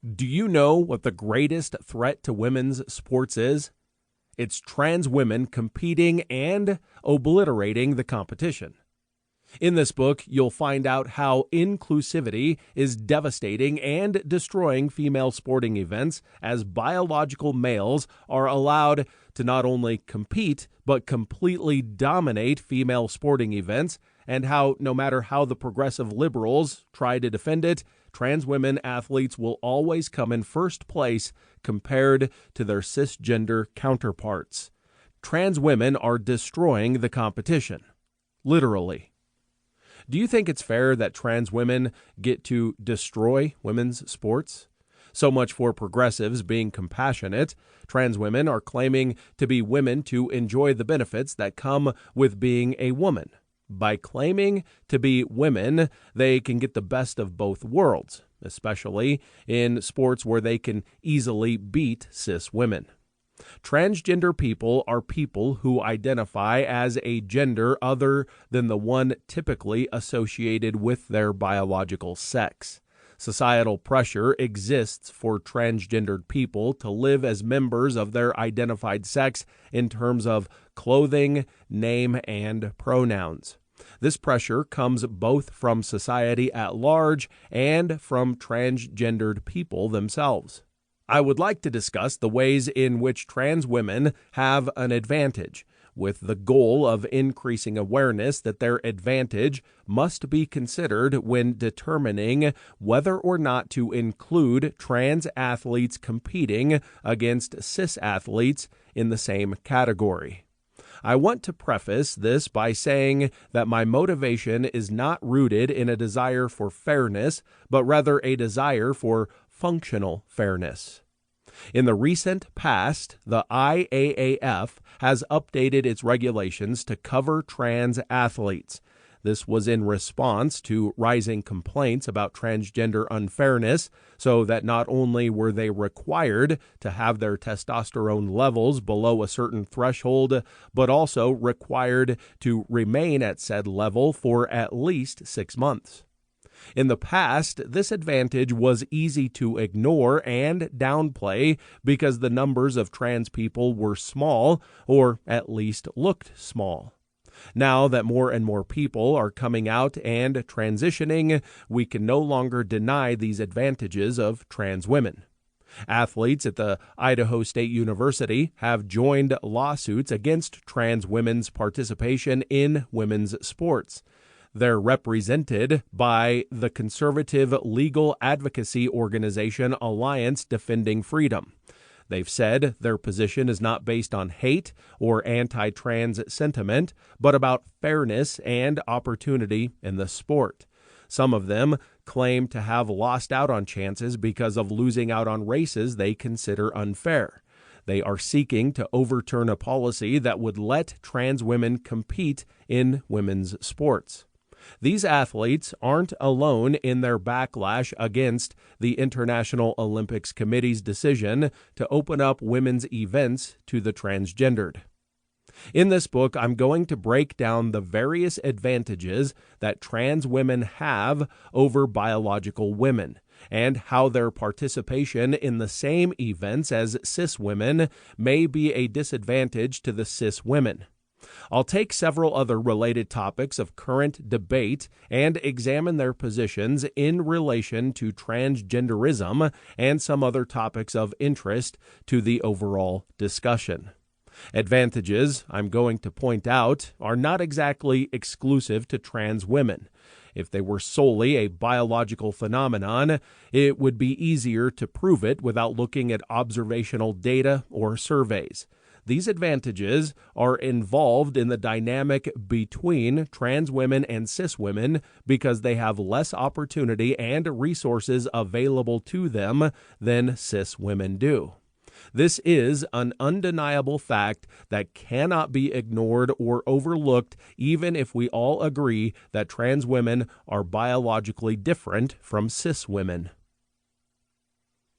Do you know what the greatest threat to women's sports is? It's trans women competing and obliterating the competition. In this book, you'll find out how inclusivity is devastating and destroying female sporting events as biological males are allowed to not only compete, but completely dominate female sporting events, and how, no matter how the progressive liberals try to defend it, trans women athletes will always come in first place compared to their cisgender counterparts. Trans women are destroying the competition. Literally. Do you think it's fair that trans women get to destroy women's sports? So much for progressives being compassionate. Trans women are claiming to be women to enjoy the benefits that come with being a woman. By claiming to be women, they can get the best of both worlds, especially in sports where they can easily beat cis women. Transgender people are people who identify as a gender other than the one typically associated with their biological sex. Societal pressure exists for transgendered people to live as members of their identified sex in terms of clothing, name, and pronouns. This pressure comes both from society at large and from transgendered people themselves. I would like to discuss the ways in which trans women have an advantage, with the goal of increasing awareness that their advantage must be considered when determining whether or not to include trans athletes competing against cis athletes in the same category. I want to preface this by saying that my motivation is not rooted in a desire for fairness, but rather a desire for functional fairness. In the recent past, the IAAF has updated its regulations to cover trans athletes. This was in response to rising complaints about transgender unfairness, so that not only were they required to have their testosterone levels below a certain threshold, but also required to remain at said level for at least 6 months. In the past, this advantage was easy to ignore and downplay because the numbers of trans people were small, or at least looked small. Now that more and more people are coming out and transitioning, we can no longer deny these advantages of trans women. Athletes at the Idaho State University have joined lawsuits against trans women's participation in women's sports. They're represented by the conservative legal advocacy organization Alliance Defending Freedom. They've said their position is not based on hate or anti-trans sentiment, but about fairness and opportunity in the sport. Some of them claim to have lost out on chances because of losing out on races they consider unfair. They are seeking to overturn a policy that would let trans women compete in women's sports. These athletes aren't alone in their backlash against the International Olympics Committee's decision to open up women's events to the transgendered. In this book, I'm going to break down the various advantages that trans women have over biological women, and how their participation in the same events as cis women may be a disadvantage to the cis women. I'll take several other related topics of current debate and examine their positions in relation to transgenderism and some other topics of interest to the overall discussion. Advantages I'm going to point out are not exactly exclusive to trans women. If they were solely a biological phenomenon, it would be easier to prove it without looking at observational data or surveys. These advantages are involved in the dynamic between trans women and cis women because they have less opportunity and resources available to them than cis women do. This is an undeniable fact that cannot be ignored or overlooked, even if we all agree that trans women are biologically different from cis women.